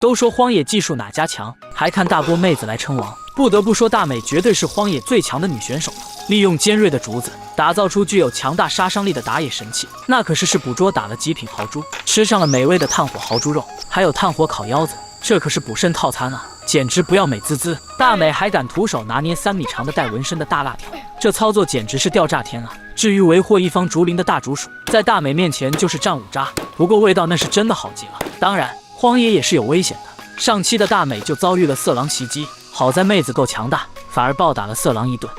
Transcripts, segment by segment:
都说荒野技术哪家强，还看大波妹子来称王。不得不说，大美绝对是荒野最强的女选手了。利用尖锐的竹子打造出具有强大杀伤力的打野神器，那可是捕捉打了极品豪猪，吃上了美味的炭火豪猪肉，还有炭火烤腰子，这可是补肾套餐啊，简直不要美滋滋。大美还敢徒手拿捏3米长的带纹身的大辣条，这操作简直是吊炸天啊！至于为祸一方竹林的大竹鼠，在大美面前就是战五渣，不过味道那是真的好极了。当然，荒野也是有危险的，上期的大美就遭遇了色狼袭击，好在妹子够强大，反而暴打了色狼一顿。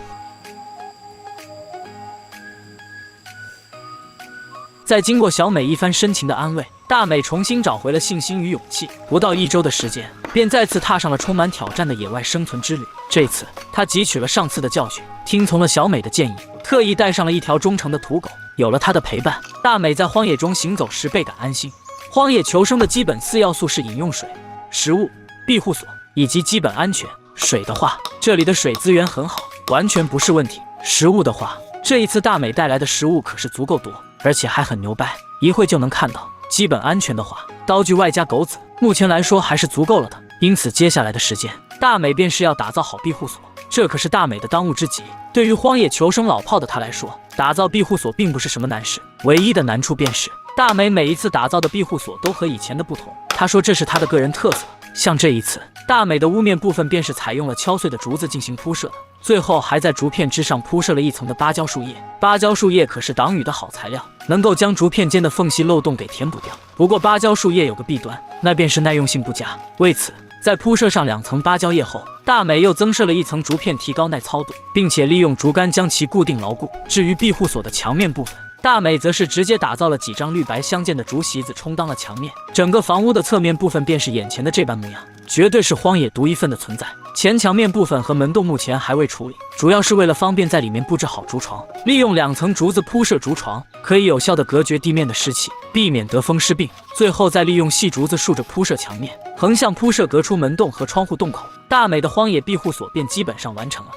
在经过小美一番深情的安慰，大美重新找回了信心与勇气。不到1周的时间，便再次踏上了充满挑战的野外生存之旅。这次，她汲取了上次的教训，听从了小美的建议，特意带上了一条忠诚的土狗。有了它的陪伴，大美在荒野中行走时倍感安心。荒野求生的基本4要素是饮用水、食物、庇护所以及基本安全。水的话，这里的水资源很好，完全不是问题。食物的话，这一次大美带来的食物可是足够多，而且还很牛掰，一会就能看到。基本安全的话，刀具外加狗子，目前来说还是足够了的。因此接下来的时间，大美便是要打造好庇护所，这可是大美的当务之急。对于荒野求生老炮的她来说，打造庇护所并不是什么难事，唯一的难处便是大美每一次打造的庇护所都和以前的不同。她说这是她的个人特色，像这一次大美的屋面部分便是采用了敲碎的竹子进行铺设的，最后还在竹片之上铺设了一层的芭蕉树叶。芭蕉树叶可是挡雨的好材料，能够将竹片间的缝隙漏洞给填补掉。不过芭蕉树叶有个弊端，那便是耐用性不佳。为此，在铺设上2层芭蕉叶后，大美又增设了1层竹片，提高耐操度，并且利用竹竿将其固定牢固。至于庇护所的墙面部分，大美则是直接打造了几张绿白相间的竹席子充当了墙面，整个房屋的侧面部分便是眼前的这般模样，绝对是荒野独一份的存在。前墙面部分和门洞目前还未处理，主要是为了方便在里面布置好竹床。利用2层竹子铺设竹床，可以有效的隔绝地面的湿气，避免得风湿病。最后再利用细竹子竖着铺设墙面，横向铺设隔出门洞和窗户洞口，大美的荒野庇护所便基本上完成了。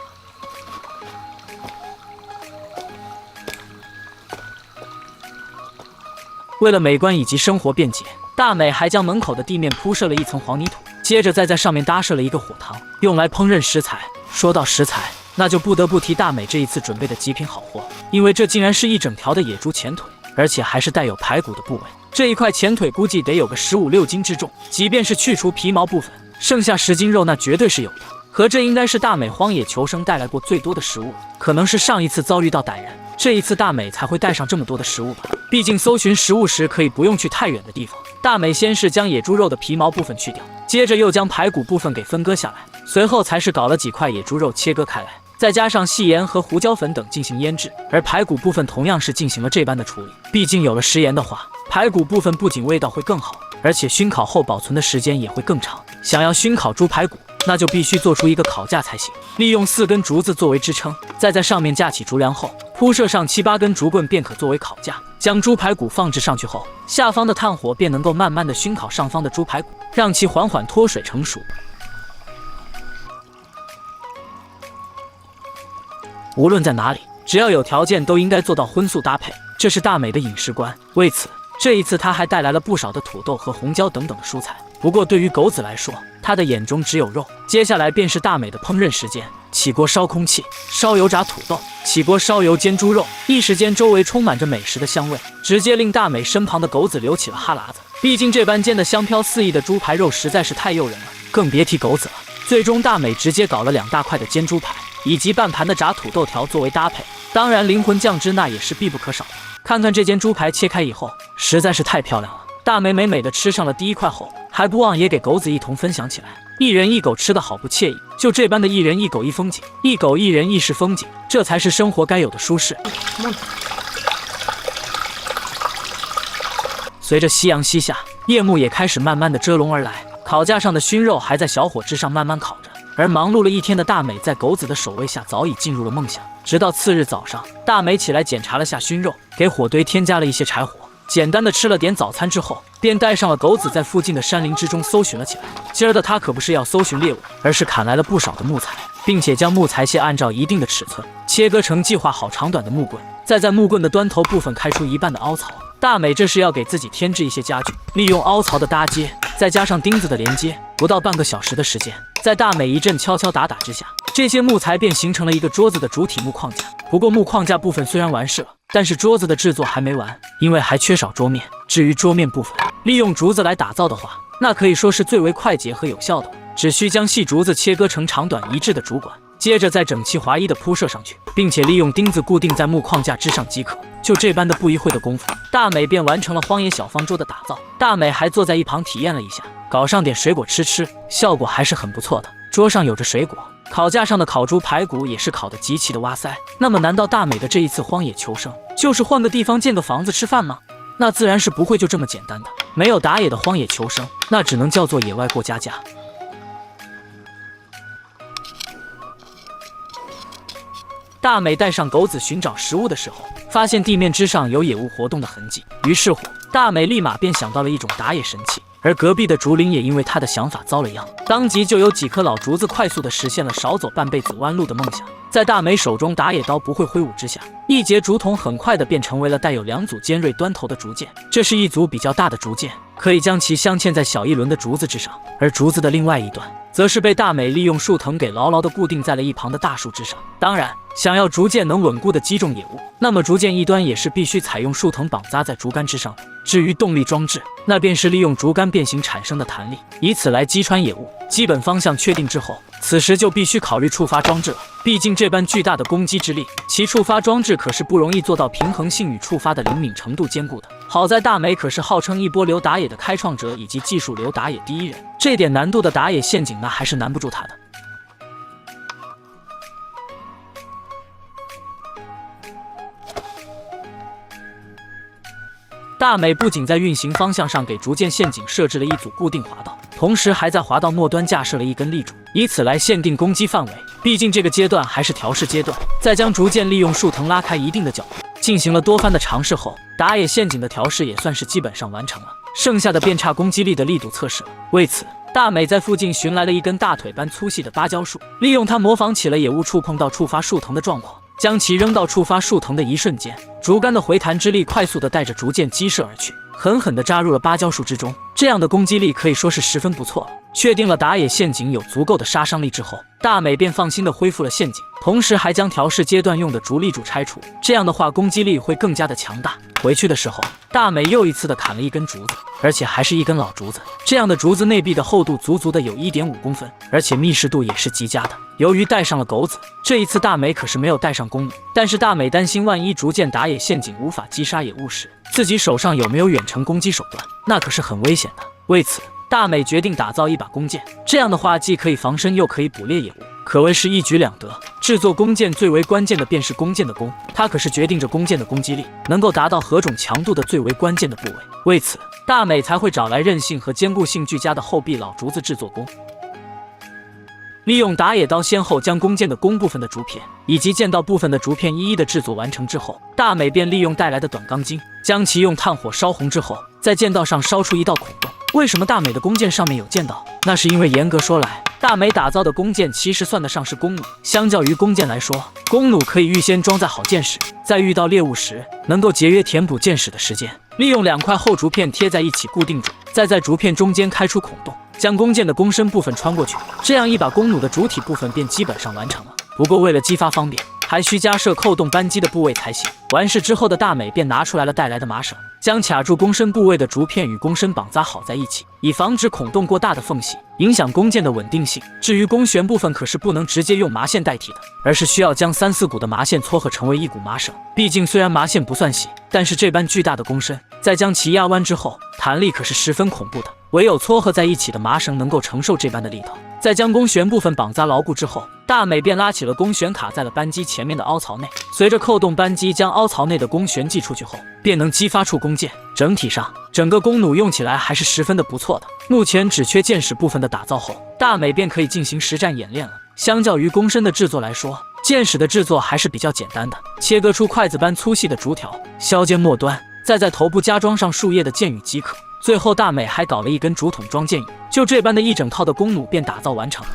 为了美观以及生活便捷，大美还将门口的地面铺设了1层黄泥土，接着再在上面搭设了一个火塘，用来烹饪食材。说到食材，那就不得不提大美这一次准备的极品好货，因为这竟然是一整条的野猪前腿，而且还是带有排骨的部位。这一块前腿估计得有个15-16斤之重，即便是去除皮毛部分，剩下10斤肉那绝对是有的。和这应该是大美荒野求生带来过最多的食物，可能是上一次遭遇到歹人，这一次大美才会带上这么多的食物吧。毕竟搜寻食物时可以不用去太远的地方。大美先是将野猪肉的皮毛部分去掉，接着又将排骨部分给分割下来，随后才是搞了几块野猪肉切割开来，再加上细盐和胡椒粉等进行腌制。而排骨部分同样是进行了这般的处理，毕竟有了食盐的话，排骨部分不仅味道会更好，而且熏烤后保存的时间也会更长。想要熏烤猪排骨，那就必须做出一个烤架才行。利用4根竹子作为支撑，再在上面架起竹梁后，铺设上7-8根竹棍，便可作为烤架。将猪排骨放置上去后，下方的炭火便能够慢慢的熏烤上方的猪排骨，让其缓缓脱水成熟。无论在哪里，只要有条件都应该做到荤素搭配，这是大美的饮食观。为此，这一次他还带来了不少的土豆和红椒等等的蔬菜。不过对于狗子来说，他的眼中只有肉。接下来便是大美的烹饪时间，起锅烧空气，烧油炸土豆，起锅烧油煎猪肉，一时间周围充满着美食的香味，直接令大美身旁的狗子流起了哈喇子。毕竟这般煎的香飘四溢的猪排肉实在是太诱人了，更别提狗子了。最终大美直接搞了2大块的煎猪排，以及半盘的炸土豆条作为搭配，当然灵魂酱汁那也是必不可少的。看看这间猪排切开以后，实在是太漂亮了。大美美美的吃上了第1块后，还不忘也给狗子一同分享起来。1人1狗吃得好不惬意，就这般的1人1狗1风景，1狗1人1是风景，这才是生活该有的舒适。随着夕阳西下，夜幕也开始慢慢的遮笼而来，烤架上的熏肉还在小火之上慢慢烤着。而忙碌了一天的大美在狗子的守卫下早已进入了梦乡。直到次日早上，大美起来检查了下熏肉，给火堆添加了一些柴火，简单的吃了点早餐之后，便带上了狗子在附近的山林之中搜寻了起来。今儿的他可不是要搜寻猎物，而是砍来了不少的木材，并且将木材屑按照一定的尺寸切割成计划好长短的木棍，再在木棍的端头部分开出一半的凹槽。大美这是要给自己添置一些家具，利用凹槽的搭接，再加上钉子的连接，不到半个小时的时间，在大美一阵敲敲打打之下，这些木材便形成了一个桌子的主体木框架。不过木框架部分虽然完事了，但是桌子的制作还没完，因为还缺少桌面。至于桌面部分，利用竹子来打造的话，那可以说是最为快捷和有效的，只需将细竹子切割成长短一致的竹管，接着再整齐划一的铺设上去，并且利用钉子固定在木框架之上即可。就这般的不一会的功夫，大美便完成了荒野小方桌的打造。大美还坐在一旁体验了一下，搞上点水果吃，效果还是很不错的。桌上有着水果，烤架上的烤猪排骨也是烤得极其的哇塞。那么难道大美的这一次荒野求生就是换个地方建个房子吃饭吗？那自然是不会就这么简单的。没有打野的荒野求生，那只能叫做野外过家家。大美带上狗子寻找食物的时候，发现地面之上有野物活动的痕迹，于是乎大美立马便想到了一种打野神器。而隔壁的竹林也因为他的想法遭了殃，当即就有几棵老竹子快速地实现了少走半辈子弯路的梦想。在大美手中打野刀不会挥舞之下，一节竹筒很快的便成为了带有2组尖锐端头的竹剑。这是一组比较大的竹剑，可以将其镶嵌在小一轮的竹子之上，而竹子的另外一端则是被大美利用树藤给牢牢地固定在了一旁的大树之上。当然，想要竹剑能稳固地击中野物，那么竹剑一端也是必须采用树藤绑扎在竹竿之上的。至于动力装置，那便是利用竹竿变形产生的弹力，以此来击穿野物。基本方向确定之后，此时就必须考虑触发装置了。毕竟这般巨大的攻击之力，其触发装置可是不容易做到平衡性与触发的灵敏程度兼顾的。好在大美可是号称一波流打野的开创者以及技术流打野第一人，这点难度的打野陷阱那还是难不住他的。大美不仅在运行方向上给竹剑陷阱设置了一组固定滑道，同时还在滑道末端架设了一根立柱，以此来限定攻击范围。毕竟这个阶段还是调试阶段，在将竹剑利用树藤拉开一定的角度，进行了多番的尝试后，打野陷阱的调试也算是基本上完成了，剩下的便差攻击力的力度测试了。为此，大美在附近寻来了一根大腿般粗细的芭蕉树，利用它模仿起了野物触碰到触发树藤的状况，将其扔到触发树藤的一瞬间，竹竿的回弹之力快速地带着竹剑击射而去，狠狠地扎入了芭蕉树之中。这样的攻击力可以说是十分不错了。确定了打野陷阱有足够的杀伤力之后，大美便放心地恢复了陷阱，同时还将调试阶段用的竹立柱拆除，这样的话攻击力会更加的强大。回去的时候，大美又一次的砍了一根竹子，而且还是一根老竹子。这样的竹子内壁的厚度足足的有 1.5公分，而且密实度也是极佳的。由于带上了狗子，这一次大美可是没有带上弓弩，但是大美担心万一竹剑打野陷阱无法击杀野物时，自己手上有没有远程攻击手段，那可是很危险的。为此，大美决定打造一把弓箭，这样的话既可以防身又可以捕猎野物，可谓是一举两得。制作弓箭最为关键的便是弓箭的弓，它可是决定着弓箭的攻击力能够达到何种强度的最为关键的部位。为此，大美才会找来韧性和坚固性俱佳的厚壁老竹子制作弓。利用打野刀先后将弓箭的弓部分的竹片以及剑道部分的竹片一一的制作完成之后，大美便利用带来的短钢筋将其用炭火烧红之后，在剑道上烧出一道孔洞。为什么大美的弓箭上面有剑道？那是因为严格说来，大美打造的弓箭其实算得上是弓弩。相较于弓箭来说，弓弩可以预先装载好箭矢，在遇到猎物时能够节约填补箭矢的时间。利用2块厚竹片贴在一起固定住，再在竹片中间开出孔洞，将弓箭的弓身部分穿过去，这样一把弓弩的主体部分便基本上完成了。不过为了激发方便，还需加设扣动扳机的部位才行。完事之后的大美便拿出来了带来的麻绳，将卡住弓身部位的竹片与弓身绑扎好在一起，以防止孔洞过大的缝隙影响弓箭的稳定性。至于弓弦部分可是不能直接用麻线代替的，而是需要将3、4股的麻线撮合成为一股麻绳。毕竟虽然麻线不算细，但是这般巨大的弓身，在将其压弯之后，弹力可是十分恐怖的。唯有撮合在一起的麻绳能够承受这般的力道。在将弓弦部分绑扎牢固之后，大美便拉起了弓弦卡在了扳机前面的凹槽内，随着扣动扳机将凹槽内的弓弦寄出去后，便能激发出弓箭。整体上，整个弓弩用起来还是十分的不错的。目前只缺箭矢部分的打造后，大美便可以进行实战演练了。相较于弓身的制作来说，箭矢的制作还是比较简单的，切割出筷子般粗细的竹条，削尖末端，再在头部加装上树叶的箭羽即可。最后大美还搞了一根竹筒装箭羽，就这般的一整套的弓弩便打造完成了。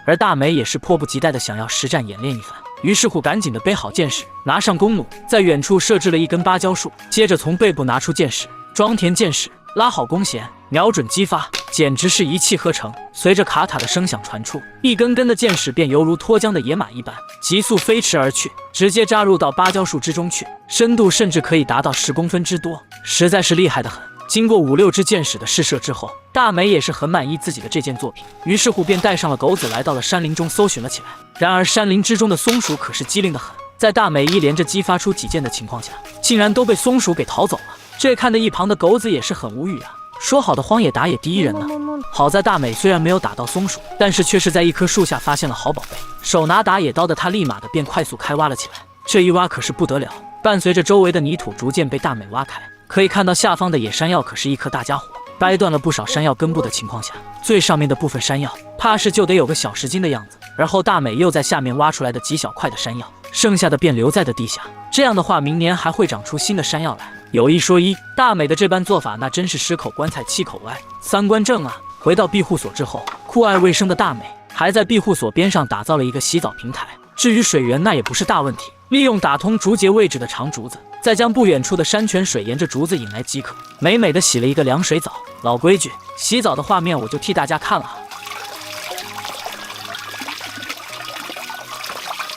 而大美也是迫不及待的想要实战演练一番。于是乎赶紧的背好箭矢，拿上弓弩，在远处设置了一根芭蕉树，接着从背部拿出箭矢，装填箭矢，拉好弓弦，瞄准击发，简直是一气呵成。随着卡塔的声响传出，一根根的箭矢便犹如脱缰的野马一般，急速飞驰而去，直接扎入到芭蕉树之中去，深度甚至可以达到10公分之多，实在是厉害得很。经过5、6支箭矢的试射之后，大美也是很满意自己的这件作品，于是乎便带上了狗子来到了山林中搜寻了起来。然而山林之中的松鼠可是机灵得很，在大美一连着激发出几箭的情况下，竟然都被松鼠给逃走了。这看得一旁的狗子也是很无语啊，说好的荒野打野第一人呢？好在大美虽然没有打到松鼠，但是却是在一棵树下发现了好宝贝，手拿打野刀的他立马的便快速开挖了起来。这一挖可是不得了，伴随着周围的泥土逐渐被大美挖开，可以看到下方的野山药可是一颗大家伙，掰断了不少山药根部的情况下，最上面的部分山药怕是就得有个小10斤的样子。而后大美又在下面挖出来的几小块的山药，剩下的便留在了地下。这样的话，明年还会长出新的山药来。有一说一，大美的这般做法那真是10口棺材7口歪，三观正啊！回到庇护所之后，酷爱卫生的大美还在庇护所边上打造了一个洗澡平台。至于水源，那也不是大问题，利用打通竹节位置的长竹子，再将不远处的山泉水沿着竹子引来即可。美美的洗了一个凉水澡。老规矩，洗澡的画面我就替大家看了啊。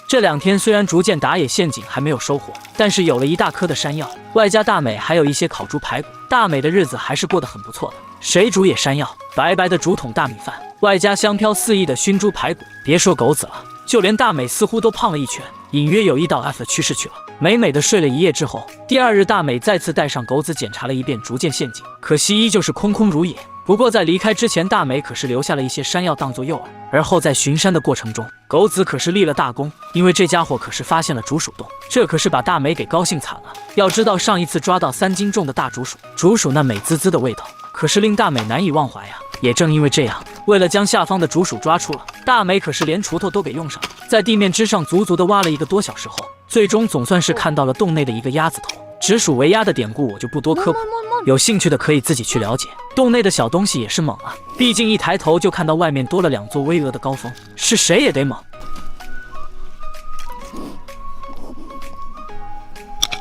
这2天虽然逐渐打野陷阱还没有收获，但是有了一大颗的山药，外加大美还有一些烤猪排骨，大美的日子还是过得很不错的。水煮野山药，白白的竹筒大米饭，外加香飘四溢的熏猪排骨，别说狗子了，就连大美似乎都胖了一圈，隐约有意到 F 的趋势去了。美美的睡了一夜之后，第2日大美再次带上狗子检查了一遍逐渐陷阱，可惜依旧是空空如也。不过在离开之前，大美可是留下了一些山药当作诱饵，而后在巡山的过程中，狗子可是立了大功，因为这家伙可是发现了竹鼠洞，这可是把大美给高兴惨了。要知道上一次抓到3斤重的大竹鼠，竹鼠那美滋滋的味道可是令大美难以忘怀呀。也正因为这样，为了将下方的竹鼠抓出了，大美可是连锄头都给用上了，在地面之上足足的挖了1个多小时后，最终总算是看到了洞内的一个鸭子头。直属为鸭的典故我就不多科普，有兴趣的可以自己去了解。洞内的小东西也是猛啊，毕竟一抬头就看到外面多了2座巍峨的高峰，是谁也得猛。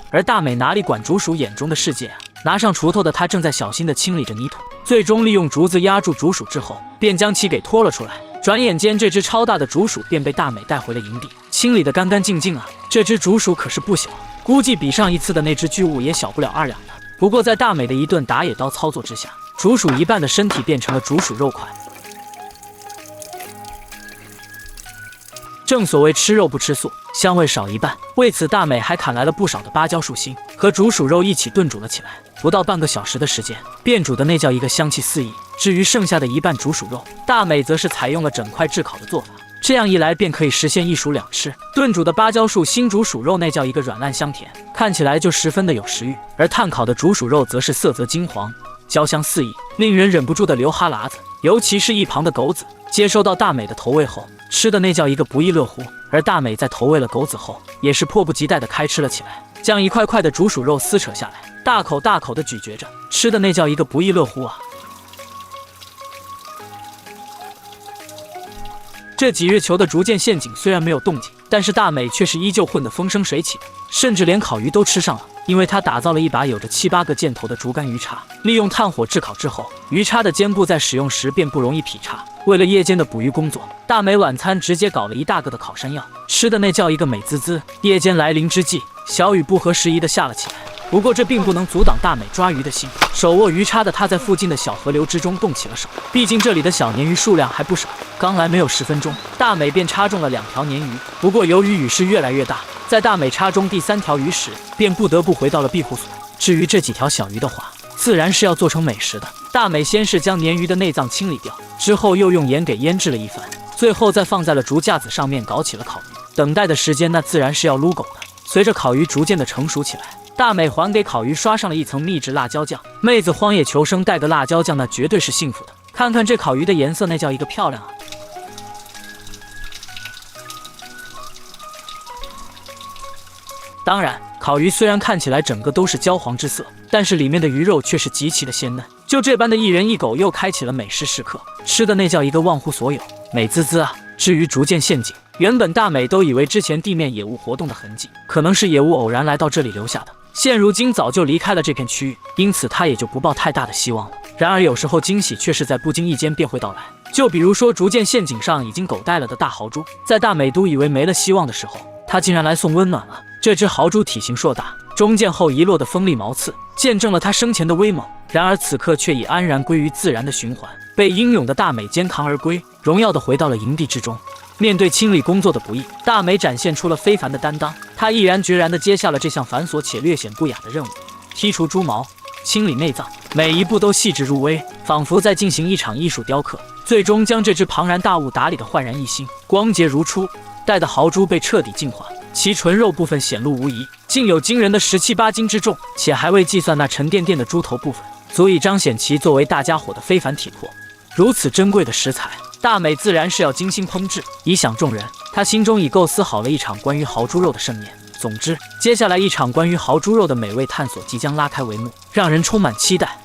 而大美哪里管竹鼠眼中的世界啊，拿上锄头的她正在小心地清理着泥土，最终利用竹子压住竹鼠之后，便将其给拖了出来。转眼间，这只超大的竹鼠便被大美带回了营地，清理得干干净净啊。这只竹鼠可是不小，估计比上一次的那只巨物也小不了2两的。不过在大美的一顿打野刀操作之下，竹鼠一半的身体变成了竹鼠肉块。正所谓吃肉不吃素，香味少一半。为此，大美还砍来了不少的芭蕉树心，和竹鼠肉一起炖煮了起来。不到半个小时的时间，便煮的那叫一个香气四溢。至于剩下的一半竹鼠肉，大美则是采用了整块炙烤的做法，这样一来便可以实现1熟2吃。炖煮的芭蕉树新竹鼠肉那叫一个软烂香甜，看起来就十分的有食欲；而炭烤的竹鼠肉则是色泽金黄，焦香四溢，令人忍不住的流哈喇子。尤其是一旁的狗子，接收到大美的投喂后，吃的那叫一个不亦乐乎。而大美在投喂了狗子后，也是迫不及待的开吃了起来，将一块块的竹鼠肉撕扯下来，大口大口的咀嚼着，吃的那叫一个不亦乐乎啊！这几日球的逐渐陷阱虽然没有动静，但是大美却是依旧混得风生水起的，甚至连烤鱼都吃上了。因为他打造了一把有着7、8个箭头的竹竿鱼叉，利用炭火炙烤之后，鱼叉的尖部在使用时便不容易劈叉。为了夜间的捕鱼工作，大美晚餐直接搞了一大个的烤山药，吃的那叫一个美滋滋。夜间来临之际，小雨不合时宜的下了起来。不过这并不能阻挡大美抓鱼的心，手握鱼叉的她在附近的小河流之中动起了手。毕竟这里的小鲶鱼数量还不少，刚来没有10分钟，大美便插中了2条鲶鱼。不过由于雨势越来越大，在大美插中第3条鱼时，便不得不回到了庇护所。至于这几条小鱼的话，自然是要做成美食的。大美先是将鲶鱼的内脏清理掉，之后又用盐给腌制了一番，最后再放在了竹架子上面搞起了烤鱼。等待的时间那自然是要撸狗的。随着烤鱼逐渐的成熟起来，大美还给烤鱼刷上了一层秘制辣椒酱。妹子荒野求生带个辣椒酱那绝对是幸福的。看看这烤鱼的颜色，那叫一个漂亮啊！当然，烤鱼虽然看起来整个都是焦黄之色，但是里面的鱼肉却是极其的鲜嫩。就这般的一人一狗又开启了美食时刻，吃的那叫一个忘乎所有，美滋滋啊！至于逐渐陷阱，原本大美都以为之前地面野物活动的痕迹可能是野物偶然来到这里留下的，现如今早就离开了这片区域，因此他也就不抱太大的希望了。然而有时候惊喜却是在不经意间便会到来，就比如说逐渐陷阱上已经狗带了的大豪猪，在大美都以为没了希望的时候，他竟然来送温暖了。这只豪猪体型硕大，中箭后遗落的锋利毛刺见证了他生前的威猛，然而此刻却已安然归于自然的循环，被英勇的大美肩扛而归，荣耀地回到了营地之中。面对清理工作的不易，大美展现出了非凡的担当，她毅然决然地接下了这项繁琐且略显不雅的任务。剔除猪毛，清理内脏，每一步都细致入微，仿佛在进行一场艺术雕刻，最终将这只庞然大物打理得焕然一新，光洁如初。待的豪猪被彻底净化，其纯肉部分显露无遗，竟有惊人的17、8斤之重，且还未计算那沉甸甸的猪头部分，足以彰显其作为大家伙的非凡体魄。如此珍贵的食材，大美自然是要精心烹制，以享众人。她心中已构思好了一场关于豪猪肉的盛宴。总之，接下来一场关于豪猪肉的美味探索即将拉开帷幕，让人充满期待。